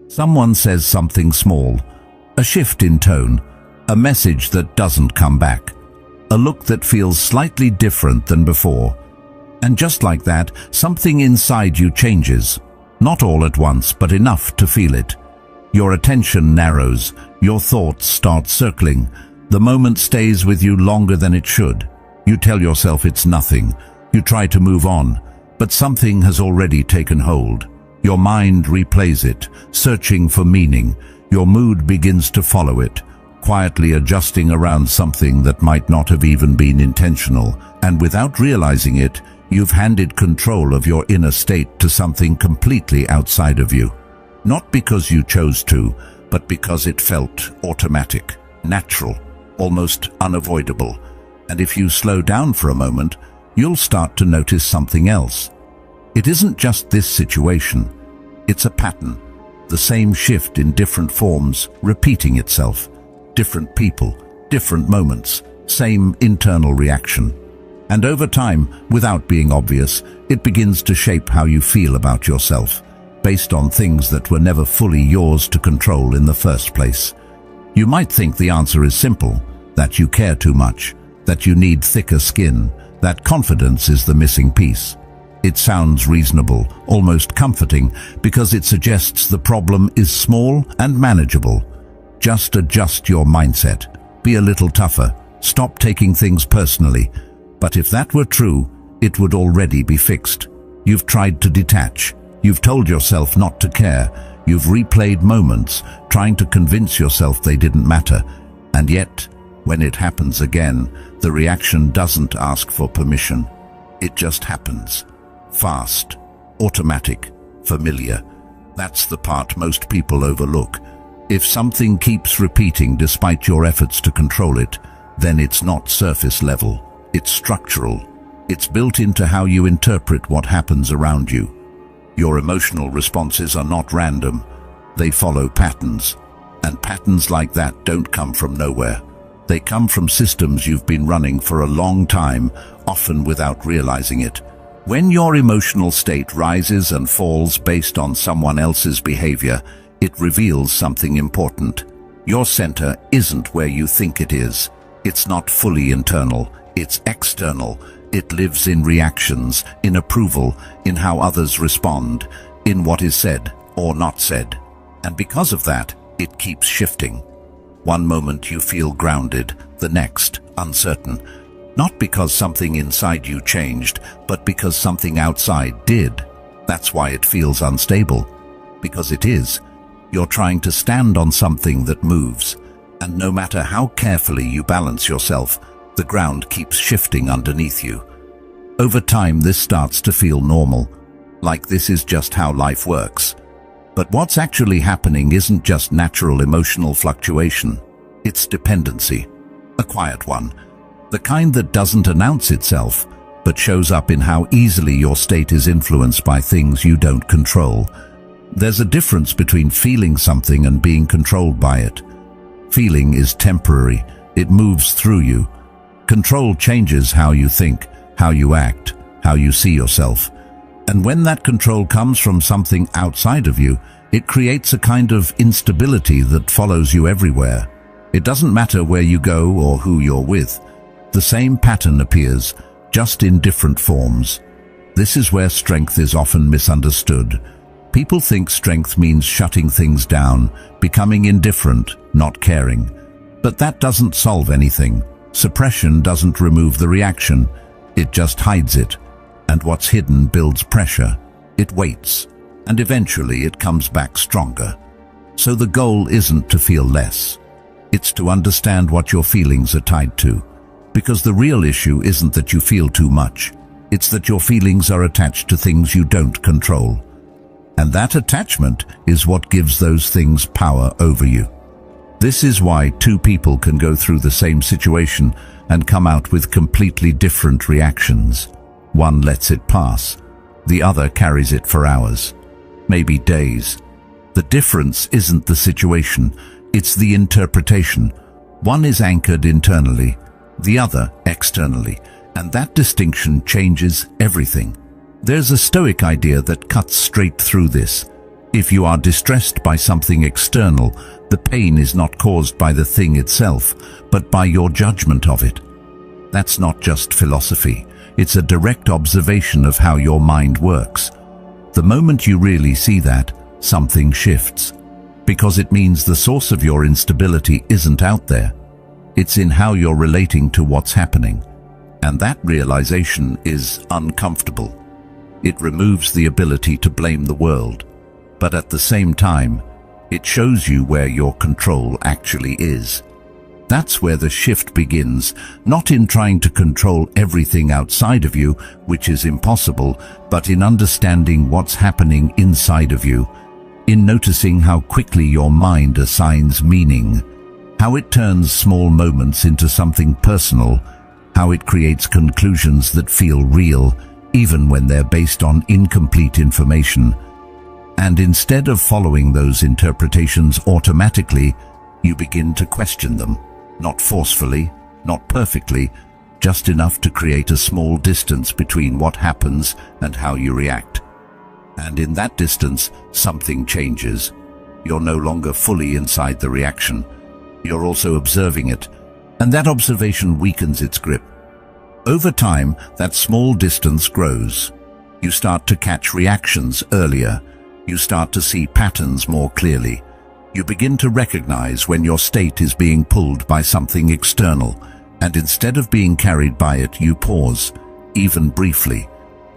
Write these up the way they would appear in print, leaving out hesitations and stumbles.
Someone says something small, a shift in tone, a message that doesn't come back, a look that feels slightly different than before. And just like that, something inside you changes. Not all at once, but enough to feel it. Your attention narrows, your thoughts start circling. The moment stays with you longer than it should. You tell yourself it's nothing. You try to move on, but something has already taken hold. Your mind replays it, searching for meaning. Your mood begins to follow it, quietly adjusting around something that might not have even been intentional. And without realizing it, you've handed control of your inner state to something completely outside of you. Not because you chose to, but because it felt automatic, natural, almost unavoidable. And if you slow down for a moment, you'll start to notice something else. It isn't just this situation. It's a pattern. The same shift in different forms, repeating itself. Different people, different moments, same internal reaction. And over time, without being obvious, it begins to shape how you feel about yourself, based on things that were never fully yours to control in the first place. You might think the answer is simple, that you care too much, that you need thicker skin, that confidence is the missing piece. It sounds reasonable, almost comforting, because it suggests the problem is small and manageable. Just adjust your mindset. Be a little tougher. Stop taking things personally. But if that were true, it would already be fixed. You've tried to detach. You've told yourself not to care. You've replayed moments, trying to convince yourself they didn't matter. And yet, when it happens again, the reaction doesn't ask for permission. It just happens. Fast, automatic, familiar. That's the part most people overlook. If something keeps repeating despite your efforts to control it, then it's not surface level. It's structural. It's built into how you interpret what happens around you. Your emotional responses are not random. They follow patterns. And patterns like that don't come from nowhere. They come from systems you've been running for a long time, often without realizing it. When your emotional state rises and falls based on someone else's behavior, it reveals something important. Your center isn't where you think it is. It's not fully internal. It's external. It lives in reactions, in approval, in how others respond, in what is said or not said. And because of that, it keeps shifting. One moment you feel grounded, the next uncertain. Not because something inside you changed, but because something outside did. That's why it feels unstable. Because it is. You're trying to stand on something that moves. And no matter how carefully you balance yourself, the ground keeps shifting underneath you. Over time, this starts to feel normal, like this is just how life works. But what's actually happening isn't just natural emotional fluctuation. It's dependency, a quiet one, the kind that doesn't announce itself, but shows up in how easily your state is influenced by things you don't control. There's a difference between feeling something and being controlled by it. Feeling is temporary. It moves through you. Control changes how you think, how you act, how you see yourself. And when that control comes from something outside of you, it creates a kind of instability that follows you everywhere. It doesn't matter where you go or who you're with. The same pattern appears, just in different forms. This is where strength is often misunderstood. People think strength means shutting things down, becoming indifferent, not caring. But that doesn't solve anything. Suppression doesn't remove the reaction. It just hides it. And what's hidden builds pressure. It waits. And eventually it comes back stronger. So the goal isn't to feel less. It's to understand what your feelings are tied to. Because the real issue isn't that you feel too much. It's that your feelings are attached to things you don't control. And that attachment is what gives those things power over you. This is why two people can go through the same situation and come out with completely different reactions. One lets it pass. The other carries it for hours, maybe days. The difference isn't the situation, it's the interpretation. One is anchored internally, the other externally, and that distinction changes everything. There's a Stoic idea that cuts straight through this. If you are distressed by something external, the pain is not caused by the thing itself, but by your judgment of it. That's not just philosophy. It's a direct observation of how your mind works. The moment you really see that, something shifts. Because it means the source of your instability isn't out there. It's in how you're relating to what's happening. And that realization is uncomfortable. It removes the ability to blame the world. But at the same time, it shows you where your control actually is. That's where the shift begins, not in trying to control everything outside of you, which is impossible, but in understanding what's happening inside of you, in noticing how quickly your mind assigns meaning, how it turns small moments into something personal, how it creates conclusions that feel real, even when they're based on incomplete information. And instead of following those interpretations automatically, you begin to question them, not forcefully, not perfectly, just enough to create a small distance between what happens and how you react. And in that distance, something changes. You're no longer fully inside the reaction. You're also observing it, and that observation weakens its grip. Over time, that small distance grows. You start to catch reactions earlier. You start to see patterns more clearly. You begin to recognize when your state is being pulled by something external, and instead of being carried by it, you pause, even briefly.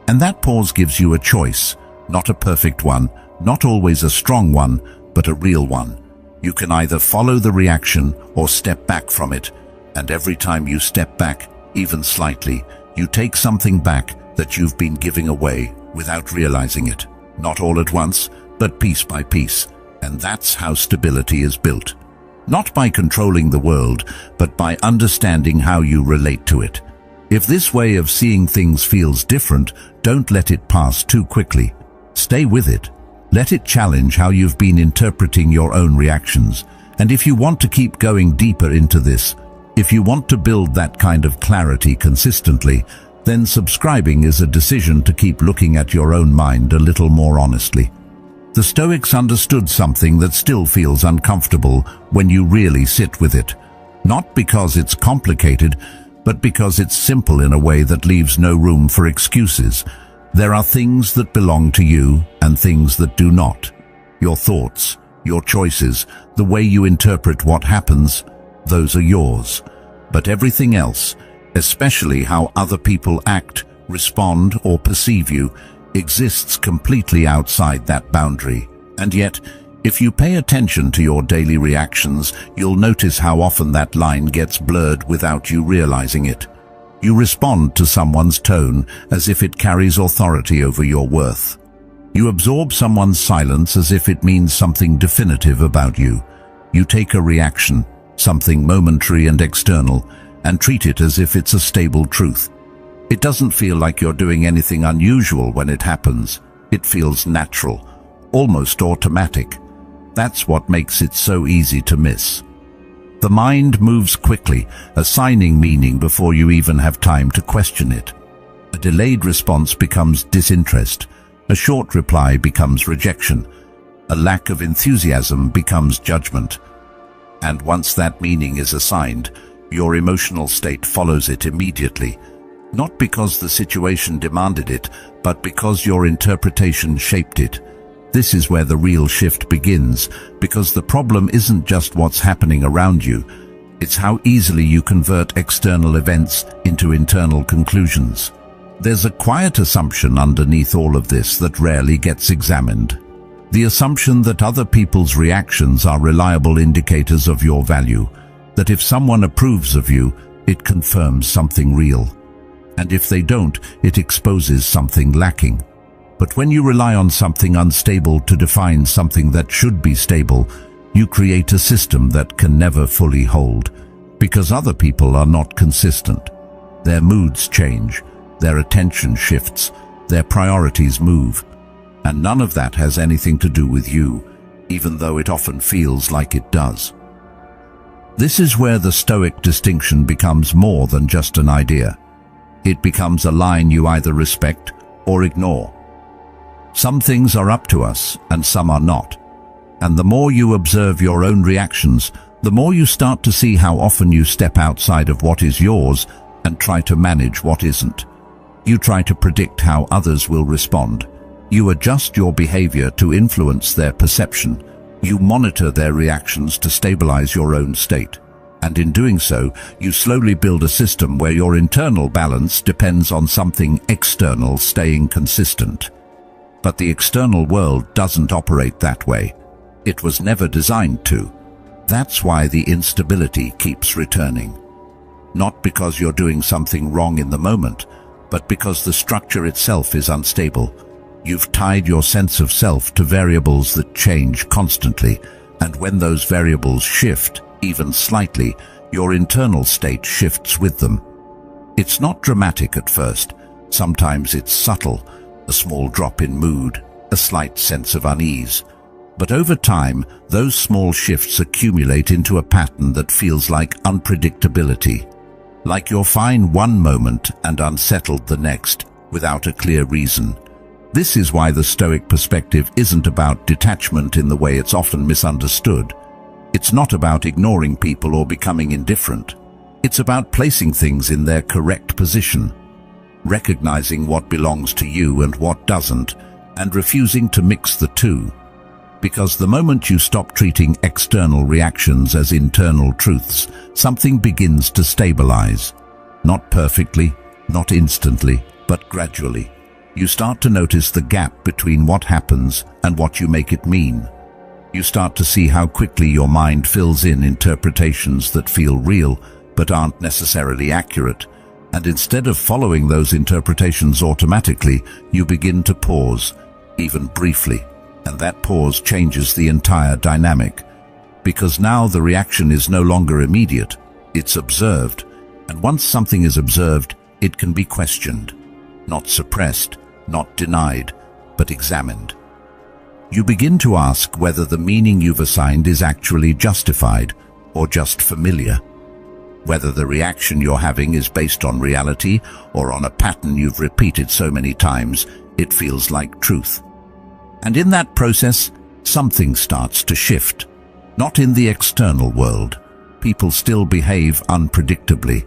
And that pause gives you a choice, not a perfect one, not always a strong one, but a real one. You can either follow the reaction or step back from it, and every time you step back, even slightly, you take something back that you've been giving away without realizing it. Not all at once, but piece by piece. And that's how stability is built. Not by controlling the world, but by understanding how you relate to it. If this way of seeing things feels different, don't let it pass too quickly. Stay with it. Let it challenge how you've been interpreting your own reactions. And if you want to keep going deeper into this, if you want to build that kind of clarity consistently, then subscribing is a decision to keep looking at your own mind a little more honestly. The Stoics understood something that still feels uncomfortable when you really sit with it. Not because it's complicated, but because it's simple in a way that leaves no room for excuses. There are things that belong to you and things that do not. Your thoughts, your choices, the way you interpret what happens, those are yours. But everything else, especially how other people act, respond, or perceive you, exists completely outside that boundary. And yet, if you pay attention to your daily reactions, you'll notice how often that line gets blurred without you realizing it. You respond to someone's tone as if it carries authority over your worth. You absorb someone's silence as if it means something definitive about you. You take a reaction, something momentary and external, and treat it as if it's a stable truth. It doesn't feel like you're doing anything unusual when it happens. It feels natural, almost automatic. That's what makes it so easy to miss. The mind moves quickly, assigning meaning before you even have time to question it. A delayed response becomes disinterest. A short reply becomes rejection. A lack of enthusiasm becomes judgment. And once that meaning is assigned, your emotional state follows it immediately. Not because the situation demanded it, but because your interpretation shaped it. This is where the real shift begins, because the problem isn't just what's happening around you. It's how easily you convert external events into internal conclusions. There's a quiet assumption underneath all of this that rarely gets examined. The assumption that other people's reactions are reliable indicators of your value, that if someone approves of you, it confirms something real. And if they don't, it exposes something lacking. But when you rely on something unstable to define something that should be stable, you create a system that can never fully hold, because other people are not consistent. Their moods change, their attention shifts, their priorities move, and none of that has anything to do with you, even though it often feels like it does. This is where the Stoic distinction becomes more than just an idea. It becomes a line you either respect or ignore. Some things are up to us and some are not. And the more you observe your own reactions, the more you start to see how often you step outside of what is yours and try to manage what isn't. You try to predict how others will respond. You adjust your behavior to influence their perception. You monitor their reactions to stabilize your own state. And in doing so, you slowly build a system where your internal balance depends on something external staying consistent. But the external world doesn't operate that way. It was never designed to. That's why the instability keeps returning. Not because you're doing something wrong in the moment, but because the structure itself is unstable. You've tied your sense of self to variables that change constantly, and when those variables shift, even slightly, your internal state shifts with them. It's not dramatic at first. Sometimes it's subtle, a small drop in mood, a slight sense of unease. But over time, those small shifts accumulate into a pattern that feels like unpredictability. Like you're fine one moment and unsettled the next, without a clear reason. This is why the Stoic perspective isn't about detachment in the way it's often misunderstood. It's not about ignoring people or becoming indifferent. It's about placing things in their correct position, recognizing what belongs to you and what doesn't, and refusing to mix the two. Because the moment you stop treating external reactions as internal truths, something begins to stabilize. Not perfectly, not instantly, but gradually. You start to notice the gap between what happens and what you make it mean. You start to see how quickly your mind fills in interpretations that feel real but aren't necessarily accurate. And instead of following those interpretations automatically, you begin to pause, even briefly. And that pause changes the entire dynamic. Because now the reaction is no longer immediate, it's observed. And once something is observed, it can be questioned. Not suppressed, not denied, but examined. You begin to ask whether the meaning you've assigned is actually justified or just familiar. Whether the reaction you're having is based on reality or on a pattern you've repeated so many times, it feels like truth. And in that process, something starts to shift. Not in the external world. People still behave unpredictably.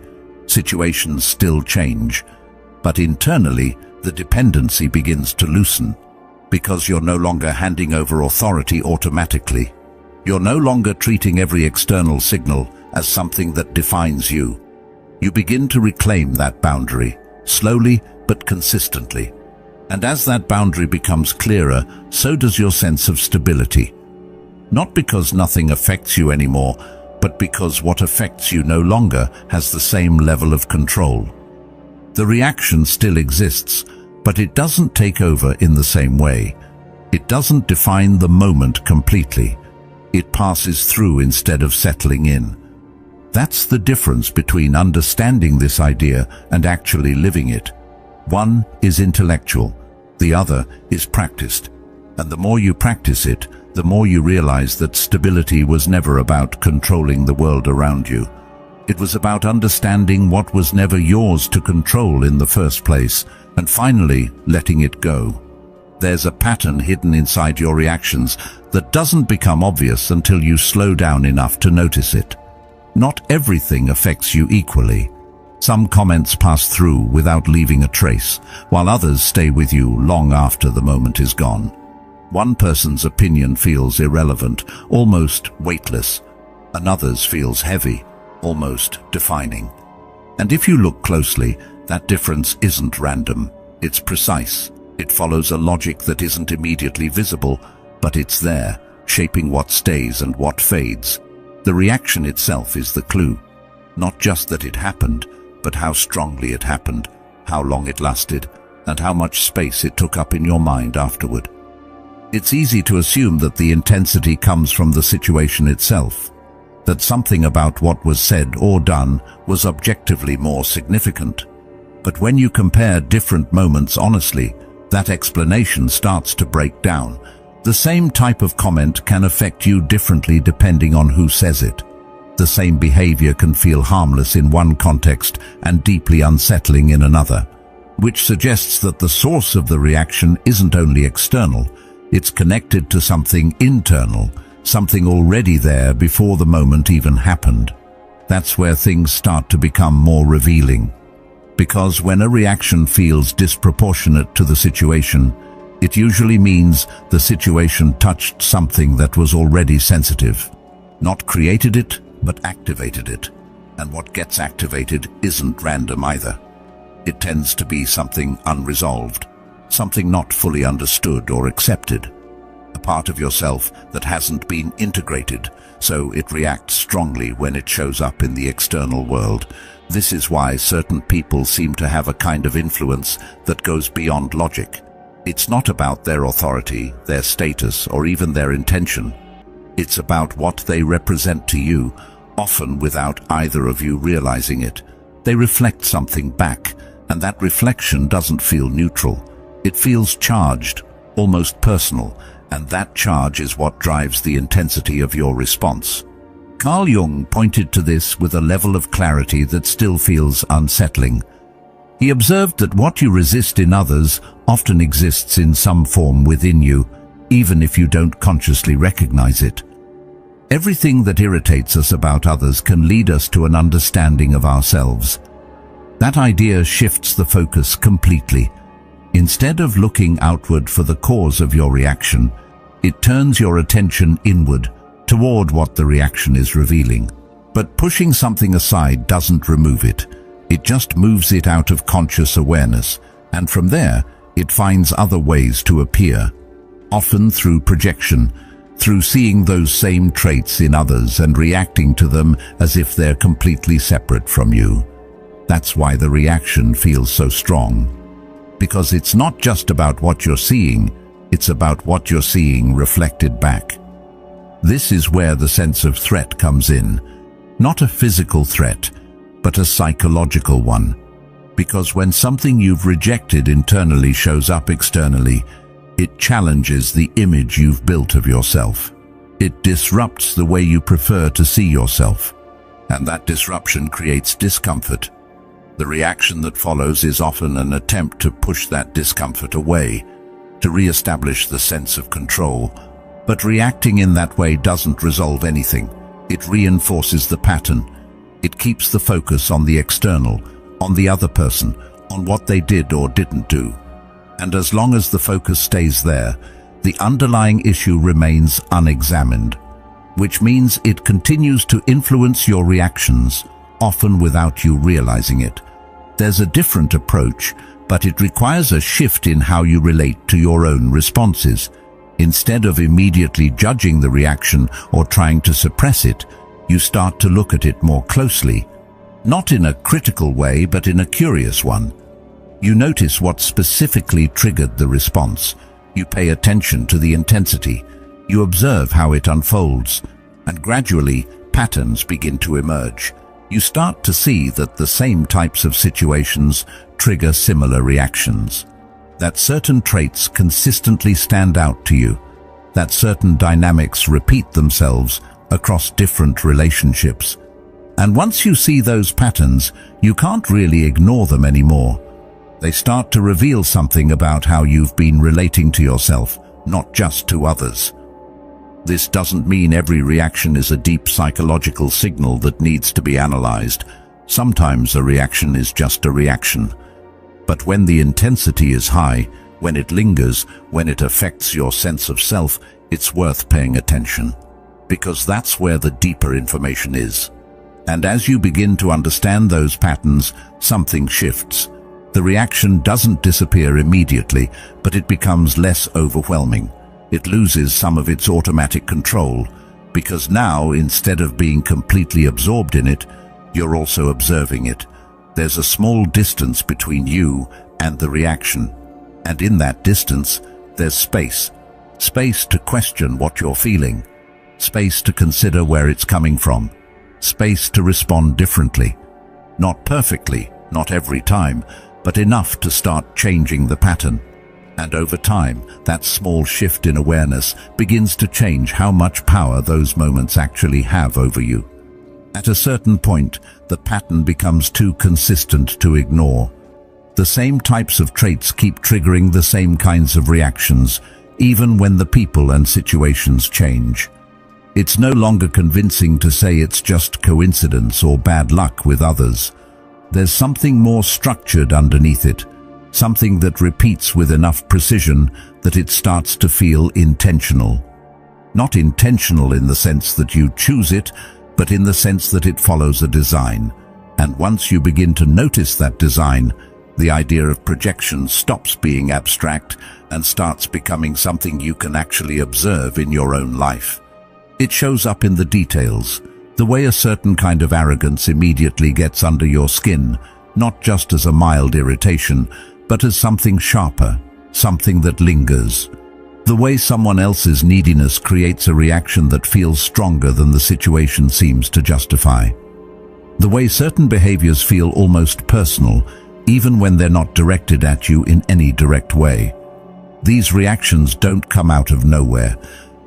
Situations still change. But internally, the dependency begins to loosen. Because you're no longer handing over authority automatically. You're no longer treating every external signal as something that defines you. You begin to reclaim that boundary, slowly but consistently. And as that boundary becomes clearer, so does your sense of stability. Not because nothing affects you anymore, but because what affects you no longer has the same level of control. The reaction still exists, but it doesn't take over in the same way. It doesn't define the moment completely. It passes through instead of settling in. That's the difference between understanding this idea and actually living it. One is intellectual, the other is practiced. And the more you practice it, the more you realize that stability was never about controlling the world around you. It was about understanding what was never yours to control in the first place, and finally letting it go. There's a pattern hidden inside your reactions that doesn't become obvious until you slow down enough to notice it. Not everything affects you equally. Some comments pass through without leaving a trace, while others stay with you long after the moment is gone. One person's opinion feels irrelevant, almost weightless. Another's feels heavy, almost defining. And if you look closely, that difference isn't random. It's precise. It follows a logic that isn't immediately visible, but it's there, shaping what stays and what fades. The reaction itself is the clue. Not just that it happened, but how strongly it happened, how long it lasted, and how much space it took up in your mind afterward. It's easy to assume that the intensity comes from the situation itself, that something about what was said or done was objectively more significant. But when you compare different moments honestly, that explanation starts to break down. The same type of comment can affect you differently depending on who says it. The same behavior can feel harmless in one context and deeply unsettling in another. which suggests that the source of the reaction isn't only external, it's connected to something internal, something already there before the moment even happened. That's where things start to become more revealing. Because when a reaction feels disproportionate to the situation, it usually means the situation touched something that was already sensitive. Not created it, but activated it. And what gets activated isn't random either. It tends to be something unresolved, something not fully understood or accepted. A part of yourself that hasn't been integrated, so it reacts strongly when it shows up in the external world. This is why certain people seem to have a kind of influence that goes beyond logic. It's not about their authority, their status, or even their intention. It's about what they represent to you, often without either of you realizing it. They reflect something back, and that reflection doesn't feel neutral. It feels charged, almost personal, and that charge is what drives the intensity of your response. Carl Jung pointed to this with a level of clarity that still feels unsettling. He observed that what you resist in others often exists in some form within you, even if you don't consciously recognize it. Everything that irritates us about others can lead us to an understanding of ourselves. That idea shifts the focus completely. Instead of looking outward for the cause of your reaction, it turns your attention inward, toward what the reaction is revealing. But pushing something aside doesn't remove it. It just moves it out of conscious awareness, and from there, it finds other ways to appear, often through projection, through seeing those same traits in others and reacting to them as if they're completely separate from you. That's why the reaction feels so strong. Because it's not just about what you're seeing, it's about what you're seeing reflected back. This is where the sense of threat comes in. Not a physical threat, but a psychological one. Because when something you've rejected internally shows up externally, it challenges the image you've built of yourself. It disrupts the way you prefer to see yourself. And that disruption creates discomfort. The reaction that follows is often an attempt to push that discomfort away, to re-establish the sense of control. But reacting in that way doesn't resolve anything. It reinforces the pattern. It keeps the focus on the external, on the other person, on what they did or didn't do. And as long as the focus stays there, the underlying issue remains unexamined, which means it continues to influence your reactions, often without you realizing it. There's a different approach, but it requires a shift in how you relate to your own responses. Instead of immediately judging the reaction or trying to suppress it, you start to look at it more closely. Not in a critical way, but in a curious one. You notice what specifically triggered the response. You pay attention to the intensity. You observe how it unfolds, and gradually patterns begin to emerge. You start to see that the same types of situations trigger similar reactions. That certain traits consistently stand out to you. That certain dynamics repeat themselves across different relationships. And once you see those patterns, you can't really ignore them anymore. They start to reveal something about how you've been relating to yourself, not just to others. This doesn't mean every reaction is a deep psychological signal that needs to be analyzed. Sometimes a reaction is just a reaction. But when the intensity is high, when it lingers, when it affects your sense of self, it's worth paying attention. Because that's where the deeper information is. And as you begin to understand those patterns, something shifts. The reaction doesn't disappear immediately, but it becomes less overwhelming. It loses some of its automatic control, because now, instead of being completely absorbed in it, you're also observing it. There's a small distance between you and the reaction. And in that distance, there's space. Space to question what you're feeling. Space to consider where it's coming from. Space to respond differently. Not perfectly, not every time, but enough to start changing the pattern. And over time, that small shift in awareness begins to change how much power those moments actually have over you. At a certain point, the pattern becomes too consistent to ignore. The same types of traits keep triggering the same kinds of reactions, even when the people and situations change. It's no longer convincing to say it's just coincidence or bad luck with others. There's something more structured underneath it, something that repeats with enough precision that it starts to feel intentional. Not intentional in the sense that you choose it, but in the sense that it follows a design. And once you begin to notice that design, the idea of projection stops being abstract and starts becoming something you can actually observe in your own life. It shows up in the details, the way a certain kind of arrogance immediately gets under your skin, not just as a mild irritation, but as something sharper, something that lingers. The way someone else's neediness creates a reaction that feels stronger than the situation seems to justify. The way certain behaviors feel almost personal, even when they're not directed at you in any direct way. These reactions don't come out of nowhere.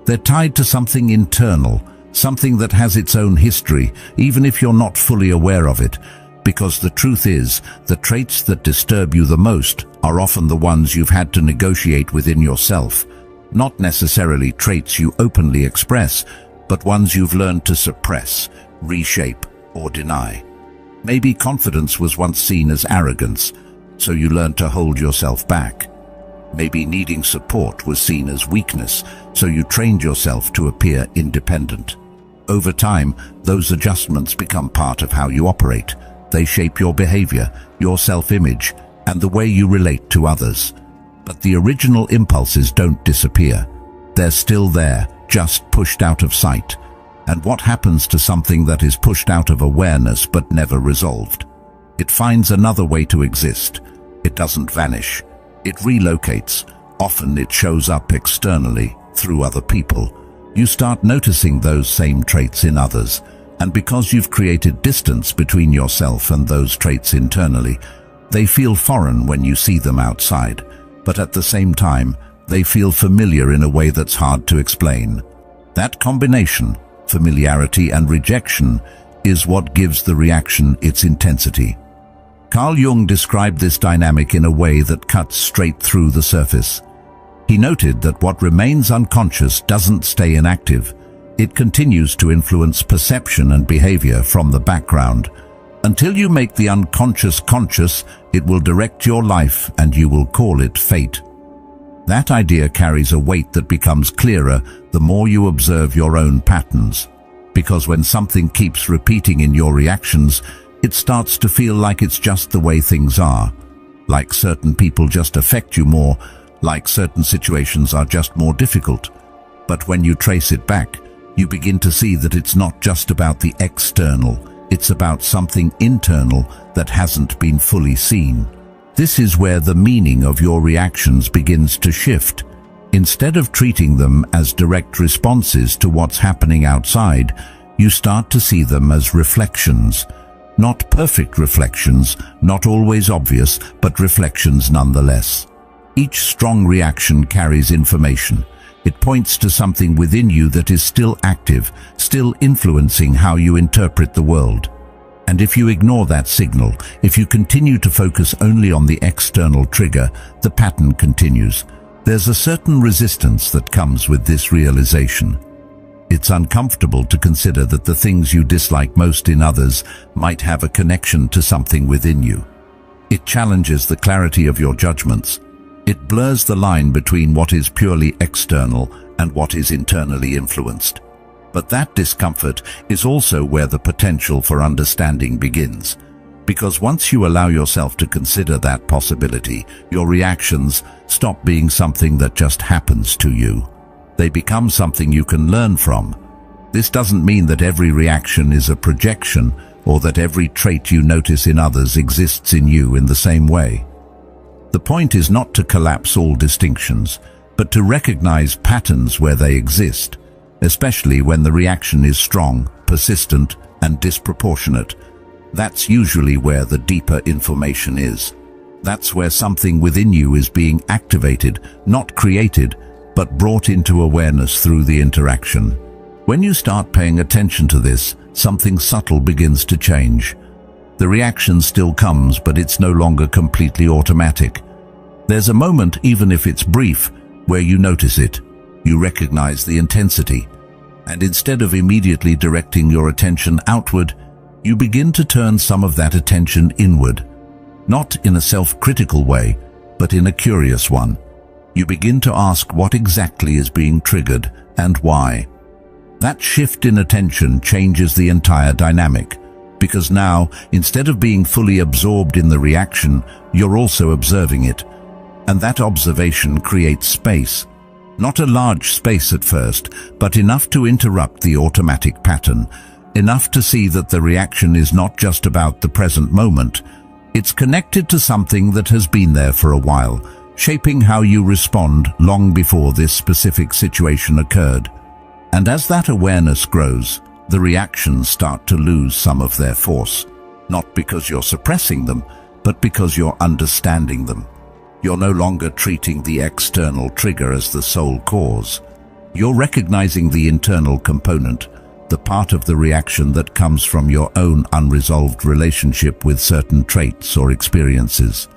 They're tied to something internal, something that has its own history, even if you're not fully aware of it. Because the truth is, the traits that disturb you the most are often the ones you've had to negotiate within yourself. Not necessarily traits you openly express, but ones you've learned to suppress, reshape, or deny. Maybe confidence was once seen as arrogance, so you learned to hold yourself back. Maybe needing support was seen as weakness, so you trained yourself to appear independent. Over time, those adjustments become part of how you operate. They shape your behavior, your self-image, and the way you relate to others. But the original impulses don't disappear. They're still there, just pushed out of sight. And what happens to something that is pushed out of awareness but never resolved? It finds another way to exist. It doesn't vanish. It relocates. Often it shows up externally, through other people. You start noticing those same traits in others, and because you've created distance between yourself and those traits internally, they feel foreign when you see them outside, but at the same time, they feel familiar in a way that's hard to explain. That combination, familiarity and rejection, is what gives the reaction its intensity. Carl Jung described this dynamic in a way that cuts straight through the surface. He noted that what remains unconscious doesn't stay inactive. It continues to influence perception and behavior from the background. Until you make the unconscious conscious, it will direct your life and you will call it fate. That idea carries a weight that becomes clearer the more you observe your own patterns. Because when something keeps repeating in your reactions, it starts to feel like it's just the way things are. Like certain people just affect you more, like certain situations are just more difficult. But when you trace it back, you begin to see that it's not just about the external, it's about something internal that hasn't been fully seen. This is where the meaning of your reactions begins to shift. Instead of treating them as direct responses to what's happening outside, you start to see them as reflections. Not perfect reflections, not always obvious, but reflections nonetheless. Each strong reaction carries information. It points to something within you that is still active, still influencing how you interpret the world. And if you ignore that signal, if you continue to focus only on the external trigger, the pattern continues. There's a certain resistance that comes with this realization. It's uncomfortable to consider that the things you dislike most in others might have a connection to something within you. It challenges the clarity of your judgments. It blurs the line between what is purely external and what is internally influenced. But that discomfort is also where the potential for understanding begins. Because once you allow yourself to consider that possibility, your reactions stop being something that just happens to you. They become something you can learn from. This doesn't mean that every reaction is a projection or that every trait you notice in others exists in you in the same way. The point is not to collapse all distinctions, but to recognize patterns where they exist, especially when the reaction is strong, persistent, and disproportionate. That's usually where the deeper information is. That's where something within you is being activated, not created, but brought into awareness through the interaction. When you start paying attention to this, something subtle begins to change. The reaction still comes, but it's no longer completely automatic. There's a moment, even if it's brief, where you notice it. You recognize the intensity. And instead of immediately directing your attention outward, you begin to turn some of that attention inward. Not in a self-critical way, but in a curious one. You begin to ask what exactly is being triggered and why. That shift in attention changes the entire dynamic, because now, instead of being fully absorbed in the reaction, you're also observing it. And that observation creates space. Not a large space at first, but enough to interrupt the automatic pattern, enough to see that the reaction is not just about the present moment. It's connected to something that has been there for a while, shaping how you respond long before this specific situation occurred. And as that awareness grows, the reactions start to lose some of their force, not because you're suppressing them, but because you're understanding them. You're no longer treating the external trigger as the sole cause. You're recognizing the internal component, the part of the reaction that comes from your own unresolved relationship with certain traits or experiences.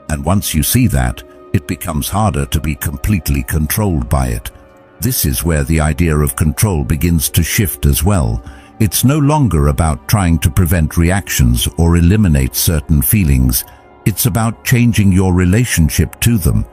And once you see that, it becomes harder to be completely controlled by it. This is where the idea of control begins to shift as well. It's no longer about trying to prevent reactions or eliminate certain feelings. It's about changing your relationship to them,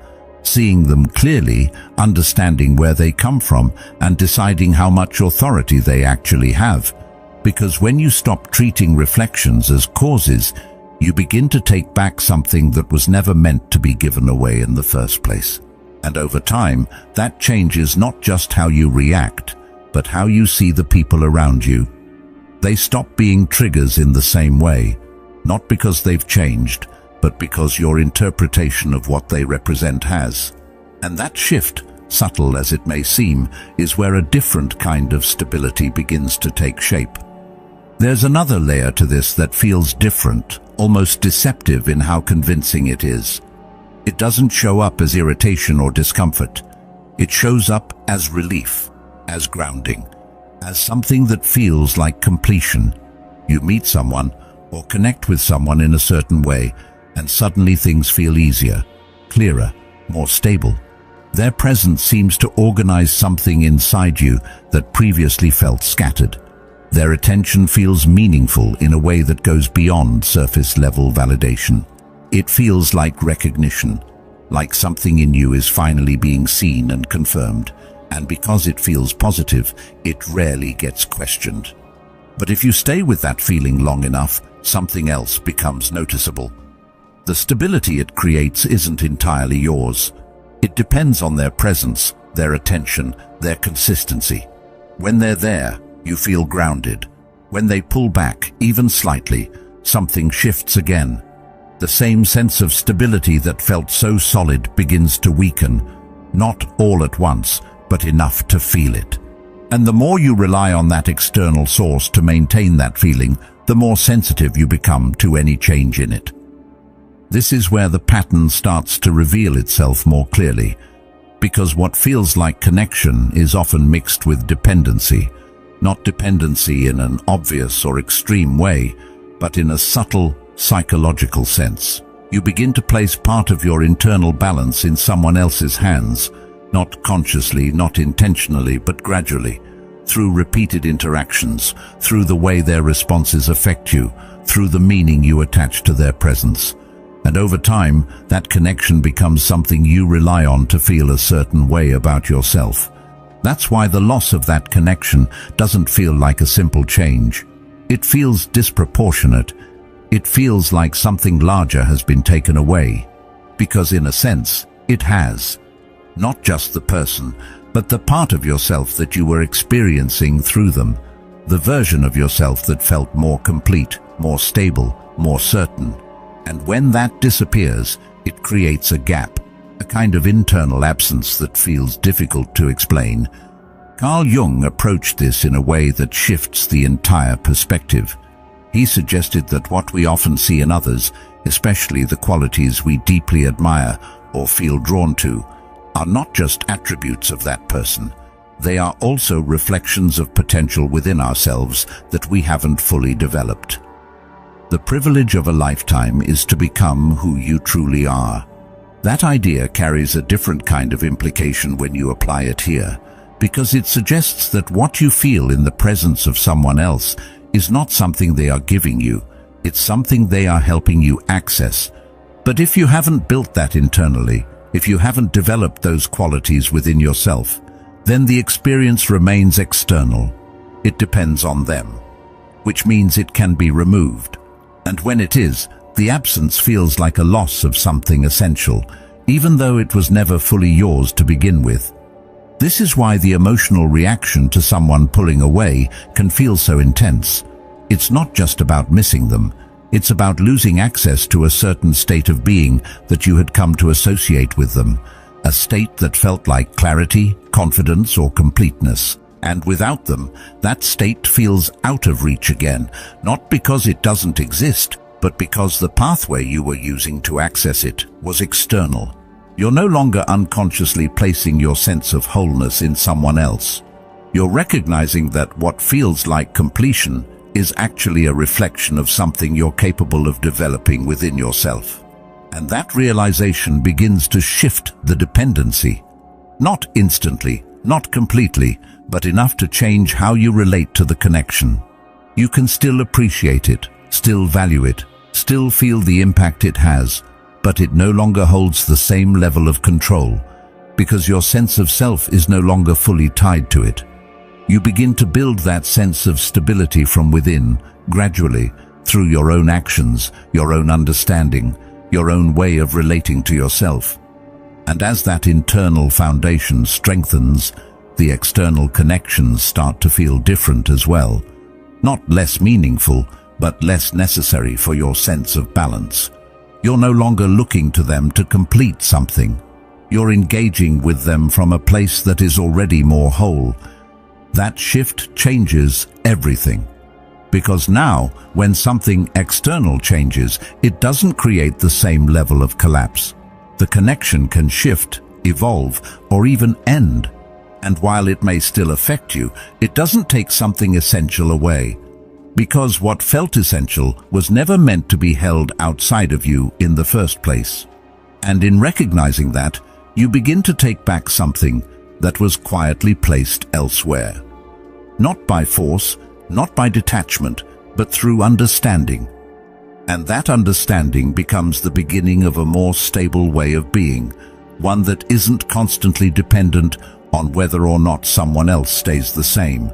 seeing them clearly, understanding where they come from, and deciding how much authority they actually have. Because when you stop treating reflections as causes, you begin to take back something that was never meant to be given away in the first place. And over time, that changes not just how you react, but how you see the people around you. They stop being triggers in the same way, not because they've changed, but because your interpretation of what they represent has. And that shift, subtle as it may seem, is where a different kind of stability begins to take shape. There's another layer to this that feels different, almost deceptive in how convincing it is. It doesn't show up as irritation or discomfort. It shows up as relief, as grounding, as something that feels like completion. You meet someone or connect with someone in a certain way, and suddenly things feel easier, clearer, more stable. Their presence seems to organize something inside you that previously felt scattered. Their attention feels meaningful in a way that goes beyond surface-level validation. It feels like recognition, like something in you is finally being seen and confirmed, and because it feels positive, it rarely gets questioned. But if you stay with that feeling long enough, something else becomes noticeable. The stability it creates isn't entirely yours. It depends on their presence, their attention, their consistency. When they're there, you feel grounded. When they pull back, even slightly, something shifts again. The same sense of stability that felt so solid begins to weaken, not all at once, but enough to feel it. And the more you rely on that external source to maintain that feeling, the more sensitive you become to any change in it. This is where the pattern starts to reveal itself more clearly, because what feels like connection is often mixed with dependency, not dependency in an obvious or extreme way, but in a subtle, psychological sense. You begin to place part of your internal balance in someone else's hands, not consciously, not intentionally, but gradually, through repeated interactions, through the way their responses affect you, through the meaning you attach to their presence. And over time, that connection becomes something you rely on to feel a certain way about yourself. That's why the loss of that connection doesn't feel like a simple change. It feels disproportionate. It feels like something larger has been taken away. Because in a sense, it has. Not just the person, but the part of yourself that you were experiencing through them. The version of yourself that felt more complete, more stable, more certain. And when that disappears, it creates a gap, a kind of internal absence that feels difficult to explain. Carl Jung approached this in a way that shifts the entire perspective. He suggested that what we often see in others, especially the qualities we deeply admire or feel drawn to, are not just attributes of that person. They are also reflections of potential within ourselves that we haven't fully developed. The privilege of a lifetime is to become who you truly are. That idea carries a different kind of implication when you apply it here, because it suggests that what you feel in the presence of someone else is not something they are giving you, it's something they are helping you access. But if you haven't built that internally, if you haven't developed those qualities within yourself, then the experience remains external. It depends on them, which means it can be removed. And when it is, the absence feels like a loss of something essential, even though it was never fully yours to begin with. This is why the emotional reaction to someone pulling away can feel so intense. It's not just about missing them, it's about losing access to a certain state of being that you had come to associate with them, a state that felt like clarity, confidence, or completeness. And without them, that state feels out of reach again, not because it doesn't exist, but because the pathway you were using to access it was external. You're no longer unconsciously placing your sense of wholeness in someone else. You're recognizing that what feels like completion is actually a reflection of something you're capable of developing within yourself. And that realization begins to shift the dependency. Not instantly, not completely, but enough to change how you relate to the connection. You can still appreciate it, still value it, still feel the impact it has, but it no longer holds the same level of control, because your sense of self is no longer fully tied to it. You begin to build that sense of stability from within, gradually, through your own actions, your own understanding, your own way of relating to yourself. And as that internal foundation strengthens, the external connections start to feel different as well. Not less meaningful, but less necessary for your sense of balance. You're no longer looking to them to complete something. You're engaging with them from a place that is already more whole. That shift changes everything. Because now, when something external changes, it doesn't create the same level of collapse. The connection can shift, evolve, or even end. And while it may still affect you, it doesn't take something essential away. Because what felt essential was never meant to be held outside of you in the first place. And in recognizing that, you begin to take back something that was quietly placed elsewhere. Not by force, not by detachment, but through understanding. And that understanding becomes the beginning of a more stable way of being, one that isn't constantly dependent on whether or not someone else stays the same.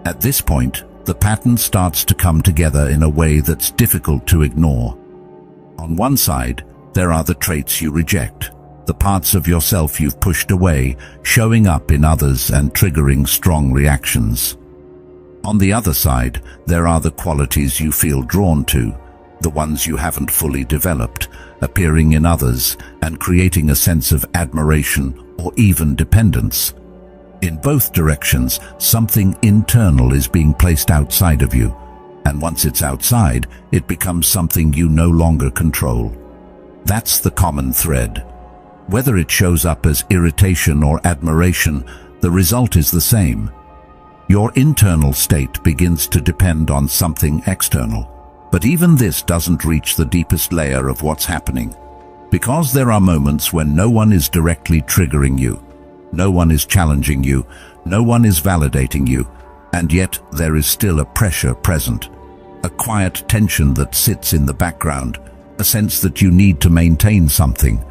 At this point, the pattern starts to come together in a way that's difficult to ignore. On one side, there are the traits you reject, the parts of yourself you've pushed away, showing up in others and triggering strong reactions. On the other side, there are the qualities you feel drawn to, the ones you haven't fully developed, appearing in others and creating a sense of admiration or even dependence. In both directions, something internal is being placed outside of you, and once it's outside, it becomes something you no longer control. That's the common thread. Whether it shows up as irritation or admiration, the result is the same. Your internal state begins to depend on something external. But even this doesn't reach the deepest layer of what's happening. Because there are moments when no one is directly triggering you, no one is challenging you, no one is validating you, and yet there is still a pressure present, a quiet tension that sits in the background, a sense that you need to maintain something,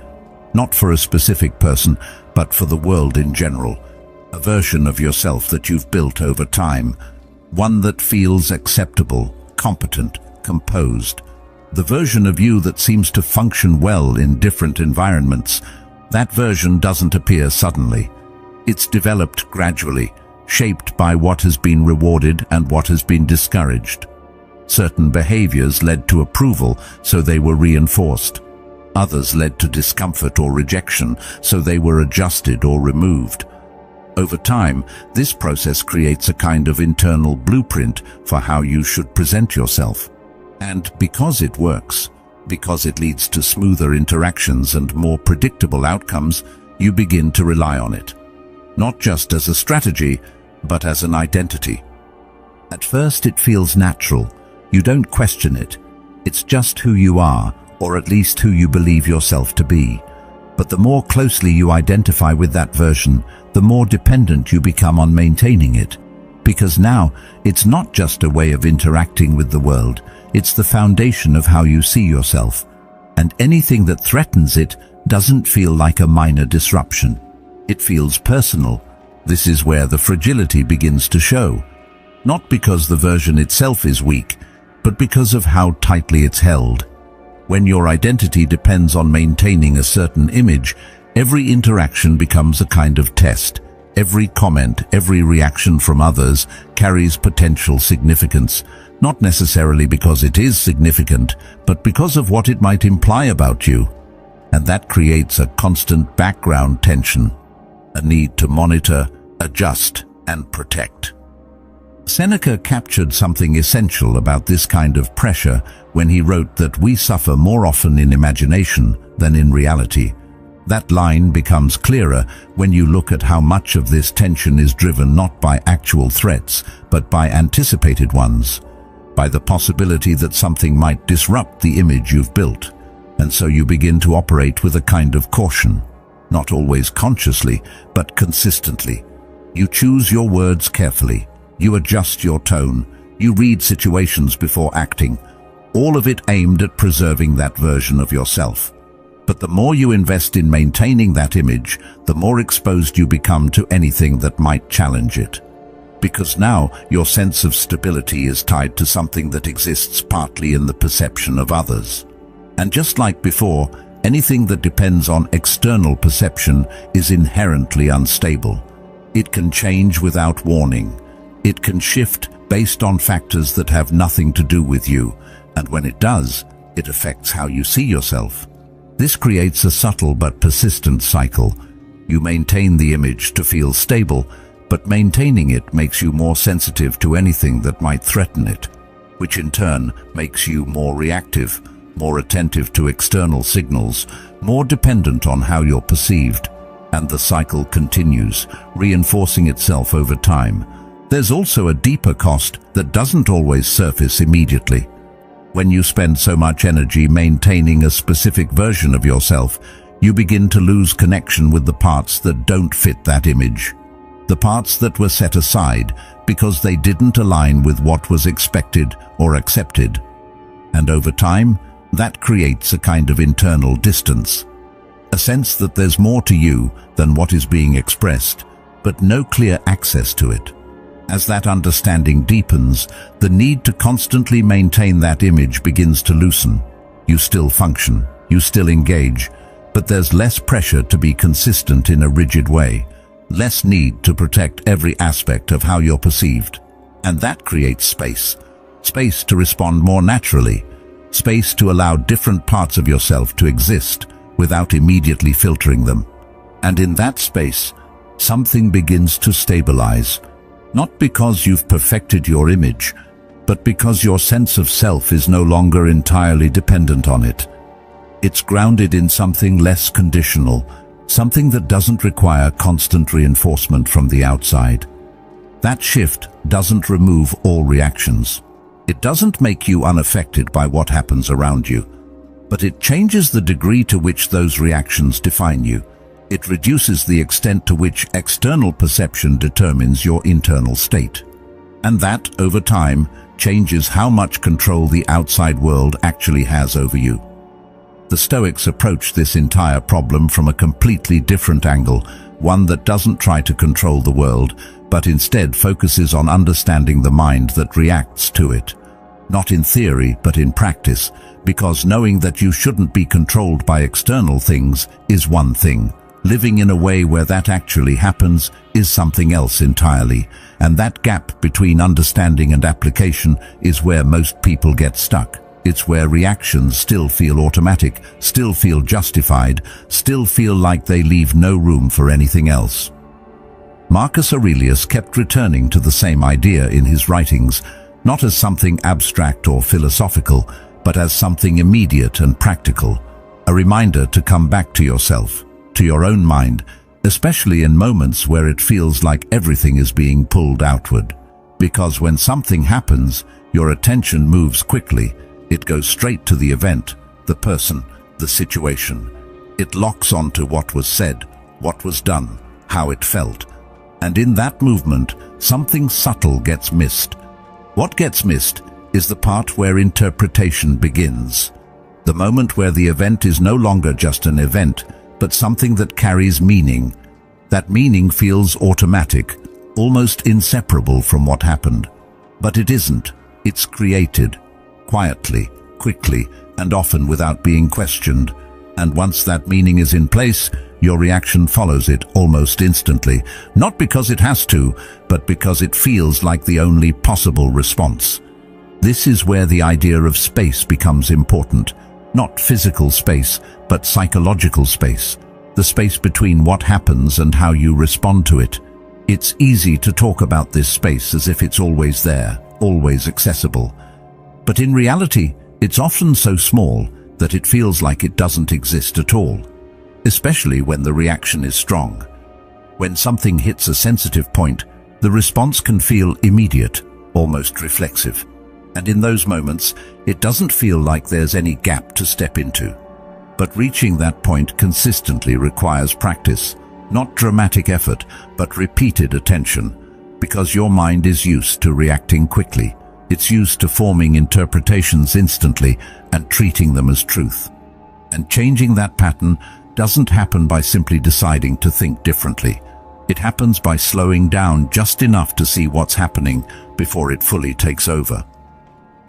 not for a specific person, but for the world in general, a version of yourself that you've built over time, one that feels acceptable, competent, composed, the version of you that seems to function well in different environments. That version doesn't appear suddenly. It's developed gradually, shaped by what has been rewarded and what has been discouraged. Certain behaviors led to approval, so they were reinforced. Others led to discomfort or rejection, so they were adjusted or removed. Over time, this process creates a kind of internal blueprint for how you should present yourself. And because it works, because it leads to smoother interactions and more predictable outcomes, you begin to rely on it. Not just as a strategy, but as an identity. At first it feels natural. You don't question it. It's just who you are, or at least who you believe yourself to be. But the more closely you identify with that version, the more dependent you become on maintaining it. Because now, it's not just a way of interacting with the world, it's the foundation of how you see yourself. And anything that threatens it doesn't feel like a minor disruption. It feels personal. This is where the fragility begins to show. Not because the version itself is weak, but because of how tightly it's held. When your identity depends on maintaining a certain image, every interaction becomes a kind of test. Every comment, every reaction from others carries potential significance, not necessarily because it is significant, but because of what it might imply about you. And that creates a constant background tension, a need to monitor, adjust, and protect. Seneca captured something essential about this kind of pressure when he wrote that we suffer more often in imagination than in reality. That line becomes clearer when you look at how much of this tension is driven not by actual threats, but by anticipated ones, by the possibility that something might disrupt the image you've built. And so you begin to operate with a kind of caution, not always consciously, but consistently. You choose your words carefully. You adjust your tone. You read situations before acting. All of it aimed at preserving that version of yourself. But the more you invest in maintaining that image, the more exposed you become to anything that might challenge it. Because now your sense of stability is tied to something that exists partly in the perception of others. And just like before, anything that depends on external perception is inherently unstable. It can change without warning. It can shift based on factors that have nothing to do with you, and when it does, it affects how you see yourself. This creates a subtle but persistent cycle. You maintain the image to feel stable, but maintaining it makes you more sensitive to anything that might threaten it, which in turn makes you more reactive, more attentive to external signals, more dependent on how you're perceived. And the cycle continues, reinforcing itself over time. There's also a deeper cost that doesn't always surface immediately. When you spend so much energy maintaining a specific version of yourself, you begin to lose connection with the parts that don't fit that image. The parts that were set aside because they didn't align with what was expected or accepted. And over time, that creates a kind of internal distance. A sense that there's more to you than what is being expressed, but no clear access to it. As that understanding deepens, the need to constantly maintain that image begins to loosen. You still function, you still engage, but there's less pressure to be consistent in a rigid way, less need to protect every aspect of how you're perceived. And that creates space. Space to respond more naturally, space to allow different parts of yourself to exist without immediately filtering them. And in that space, something begins to stabilize. Not because you've perfected your image, but because your sense of self is no longer entirely dependent on it. It's grounded in something less conditional, something that doesn't require constant reinforcement from the outside. That shift doesn't remove all reactions. It doesn't make you unaffected by what happens around you, but it changes the degree to which those reactions define you. It reduces the extent to which external perception determines your internal state. And that, over time, changes how much control the outside world actually has over you. The Stoics approach this entire problem from a completely different angle, one that doesn't try to control the world, but instead focuses on understanding the mind that reacts to it. Not in theory, but in practice, because knowing that you shouldn't be controlled by external things is one thing. Living in a way where that actually happens is something else entirely, and that gap between understanding and application is where most people get stuck. It's where reactions still feel automatic, still feel justified, still feel like they leave no room for anything else. Marcus Aurelius kept returning to the same idea in his writings, not as something abstract or philosophical, but as something immediate and practical, a reminder to come back to yourself, to your own mind, especially in moments where it feels like everything is being pulled outward. Because when something happens, your attention moves quickly. It goes straight to the event, the person, the situation. It locks onto what was said, what was done, how it felt. And in that movement, something subtle gets missed. What gets missed is the part where interpretation begins. The moment where the event is no longer just an event, but something that carries meaning. That meaning feels automatic, almost inseparable from what happened. But it isn't. It's created, quietly, quickly, and often without being questioned. And once that meaning is in place, your reaction follows it almost instantly, not because it has to, but because it feels like the only possible response. This is where the idea of space becomes important. Not physical space, but psychological space. The space between what happens and how you respond to it. It's easy to talk about this space as if it's always there, always accessible. But in reality, it's often so small that it feels like it doesn't exist at all, especially when the reaction is strong. When something hits a sensitive point, the response can feel immediate, almost reflexive. And in those moments, it doesn't feel like there's any gap to step into. But reaching that point consistently requires practice, not dramatic effort, but repeated attention, because your mind is used to reacting quickly. It's used to forming interpretations instantly and treating them as truth. And changing that pattern doesn't happen by simply deciding to think differently. It happens by slowing down just enough to see what's happening before it fully takes over.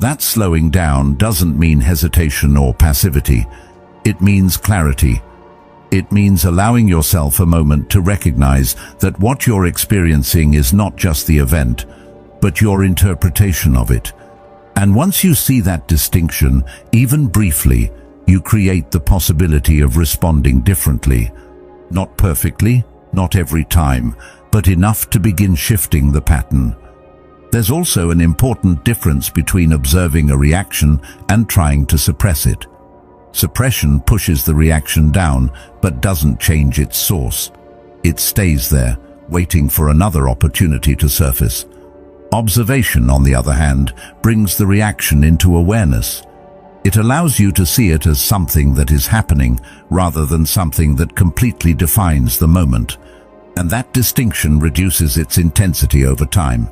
That slowing down doesn't mean hesitation or passivity. It means clarity. It means allowing yourself a moment to recognize that what you're experiencing is not just the event, but your interpretation of it. And once you see that distinction, even briefly, you create the possibility of responding differently. Not perfectly, not every time, but enough to begin shifting the pattern. There's also an important difference between observing a reaction and trying to suppress it. Suppression pushes the reaction down, but doesn't change its source. It stays there, waiting for another opportunity to surface. Observation, on the other hand, brings the reaction into awareness. It allows you to see it as something that is happening, rather than something that completely defines the moment. And that distinction reduces its intensity over time.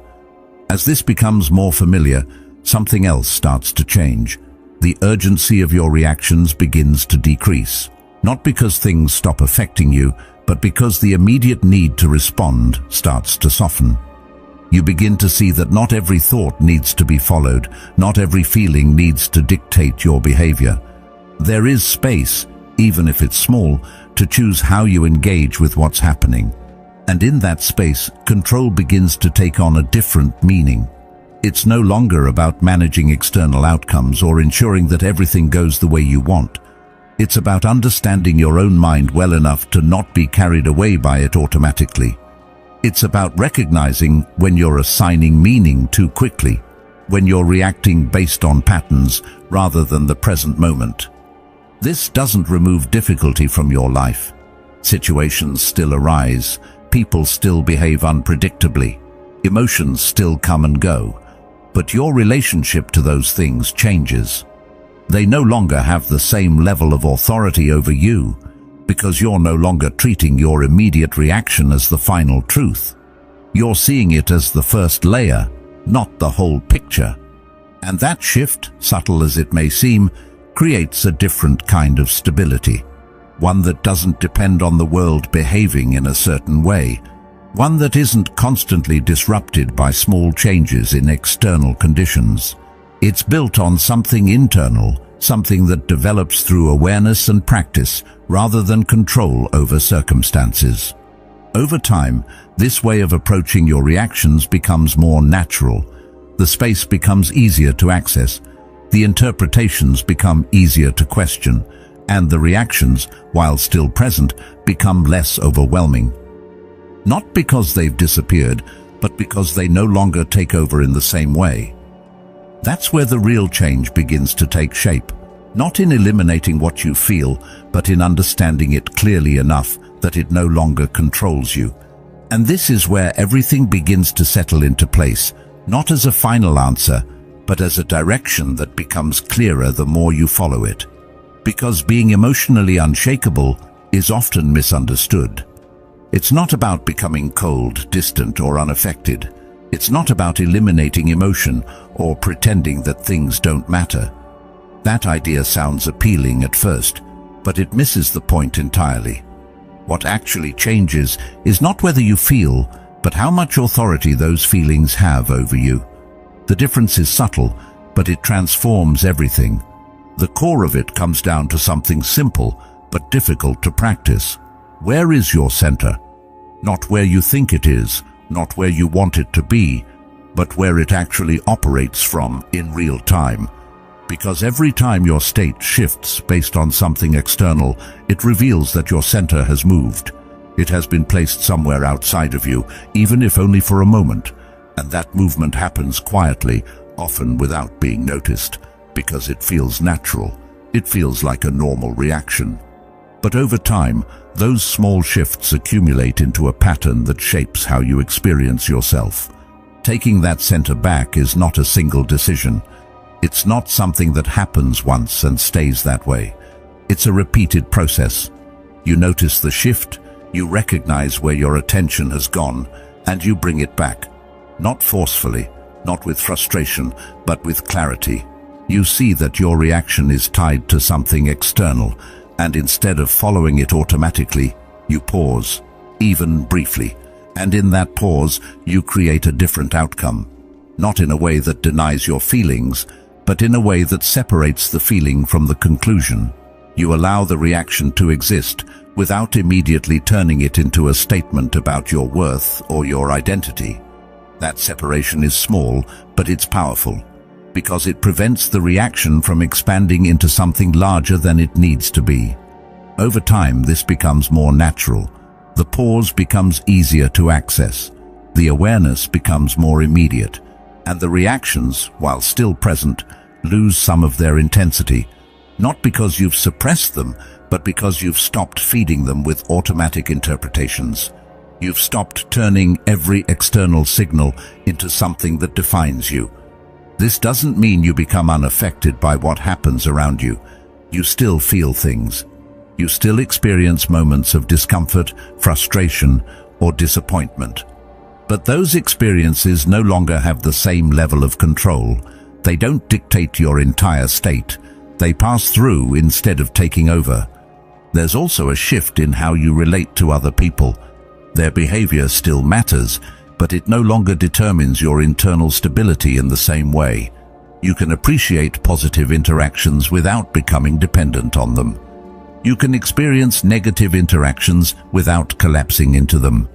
As this becomes more familiar, something else starts to change. The urgency of your reactions begins to decrease. Not because things stop affecting you, but because the immediate need to respond starts to soften. You begin to see that not every thought needs to be followed, not every feeling needs to dictate your behavior. There is space, even if it's small, to choose how you engage with what's happening. And in that space, control begins to take on a different meaning. It's no longer about managing external outcomes or ensuring that everything goes the way you want. It's about understanding your own mind well enough to not be carried away by it automatically. It's about recognizing when you're assigning meaning too quickly, when you're reacting based on patterns rather than the present moment. This doesn't remove difficulty from your life. Situations still arise, people still behave unpredictably, emotions still come and go, but your relationship to those things changes. They no longer have the same level of authority over you, because you're no longer treating your immediate reaction as the final truth. You're seeing it as the first layer, not the whole picture. And that shift, subtle as it may seem, creates a different kind of stability. One that doesn't depend on the world behaving in a certain way. One that isn't constantly disrupted by small changes in external conditions. It's built on something internal, something that develops through awareness and practice rather than control over circumstances. Over time, this way of approaching your reactions becomes more natural. The space becomes easier to access. The interpretations become easier to question, and the reactions, while still present, become less overwhelming. Not because they've disappeared, but because they no longer take over in the same way. That's where the real change begins to take shape, not in eliminating what you feel, but in understanding it clearly enough that it no longer controls you. And this is where everything begins to settle into place, not as a final answer, but as a direction that becomes clearer the more you follow it. Because being emotionally unshakable is often misunderstood. It's not about becoming cold, distant, or unaffected. It's not about eliminating emotion or pretending that things don't matter. That idea sounds appealing at first, but it misses the point entirely. What actually changes is not whether you feel, but how much authority those feelings have over you. The difference is subtle, but it transforms everything. The core of it comes down to something simple, but difficult to practice. Where is your center? Not where you think it is, not where you want it to be, but where it actually operates from in real time. Because every time your state shifts based on something external, it reveals that your center has moved. It has been placed somewhere outside of you, even if only for a moment. And that movement happens quietly, often without being noticed, because it feels natural. It feels like a normal reaction. But over time, those small shifts accumulate into a pattern that shapes how you experience yourself. Taking that center back is not a single decision. It's not something that happens once and stays that way. It's a repeated process. You notice the shift, you recognize where your attention has gone, and you bring it back. Not forcefully, not with frustration, but with clarity. You see that your reaction is tied to something external, and instead of following it automatically, you pause, even briefly. And in that pause, you create a different outcome. Not in a way that denies your feelings, but in a way that separates the feeling from the conclusion. You allow the reaction to exist without immediately turning it into a statement about your worth or your identity. That separation is small, but it's powerful, because it prevents the reaction from expanding into something larger than it needs to be. Over time, this becomes more natural. The pause becomes easier to access. The awareness becomes more immediate, and the reactions, while still present, lose some of their intensity, not because you've suppressed them, but because you've stopped feeding them with automatic interpretations. You've stopped turning every external signal into something that defines you. This doesn't mean you become unaffected by what happens around you. You still feel things. You still experience moments of discomfort, frustration, or disappointment. But those experiences no longer have the same level of control. They don't dictate your entire state. They pass through instead of taking over. There's also a shift in how you relate to other people. Their behavior still matters, but it no longer determines your internal stability in the same way. You can appreciate positive interactions without becoming dependent on them. You can experience negative interactions without collapsing into them,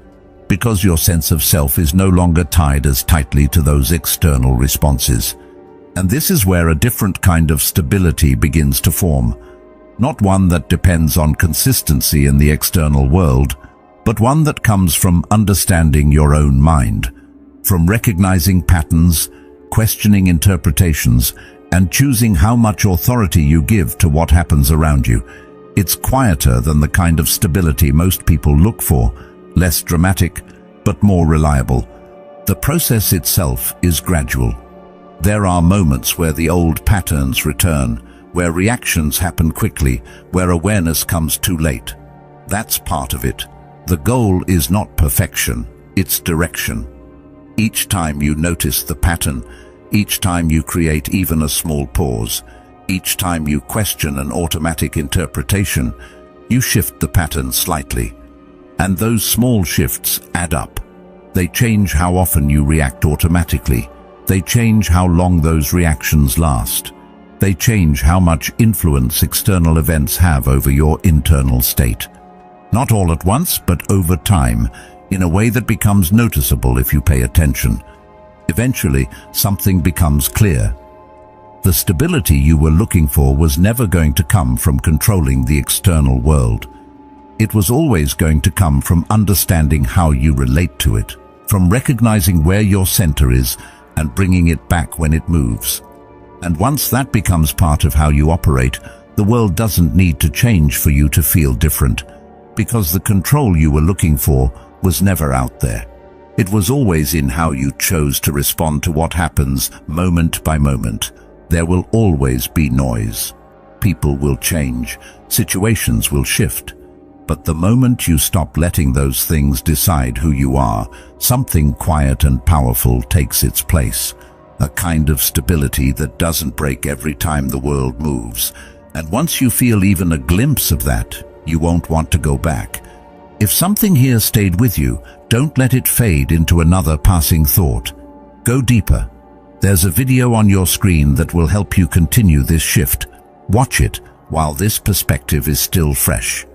because your sense of self is no longer tied as tightly to those external responses. And this is where a different kind of stability begins to form. Not one that depends on consistency in the external world, but one that comes from understanding your own mind, from recognizing patterns, questioning interpretations, and choosing how much authority you give to what happens around you. It's quieter than the kind of stability most people look for, less dramatic, but more reliable. The process itself is gradual. There are moments where the old patterns return, where reactions happen quickly, where awareness comes too late. That's part of it. The goal is not perfection, it's direction. Each time you notice the pattern, each time you create even a small pause, each time you question an automatic interpretation, you shift the pattern slightly. And those small shifts add up. They change how often you react automatically. They change how long those reactions last. They change how much influence external events have over your internal state. Not all at once, but over time, in a way that becomes noticeable if you pay attention. Eventually, something becomes clear. The stability you were looking for was never going to come from controlling the external world. It was always going to come from understanding how you relate to it, from recognizing where your center is and bringing it back when it moves. And once that becomes part of how you operate, the world doesn't need to change for you to feel different, because the control you were looking for was never out there. It was always in how you chose to respond to what happens moment by moment. There will always be noise. People will change. Situations will shift. But the moment you stop letting those things decide who you are, something quiet and powerful takes its place. A kind of stability that doesn't break every time the world moves. And once you feel even a glimpse of that, you won't want to go back. If something here stayed with you, don't let it fade into another passing thought. Go deeper. There's a video on your screen that will help you continue this shift. Watch it while this perspective is still fresh.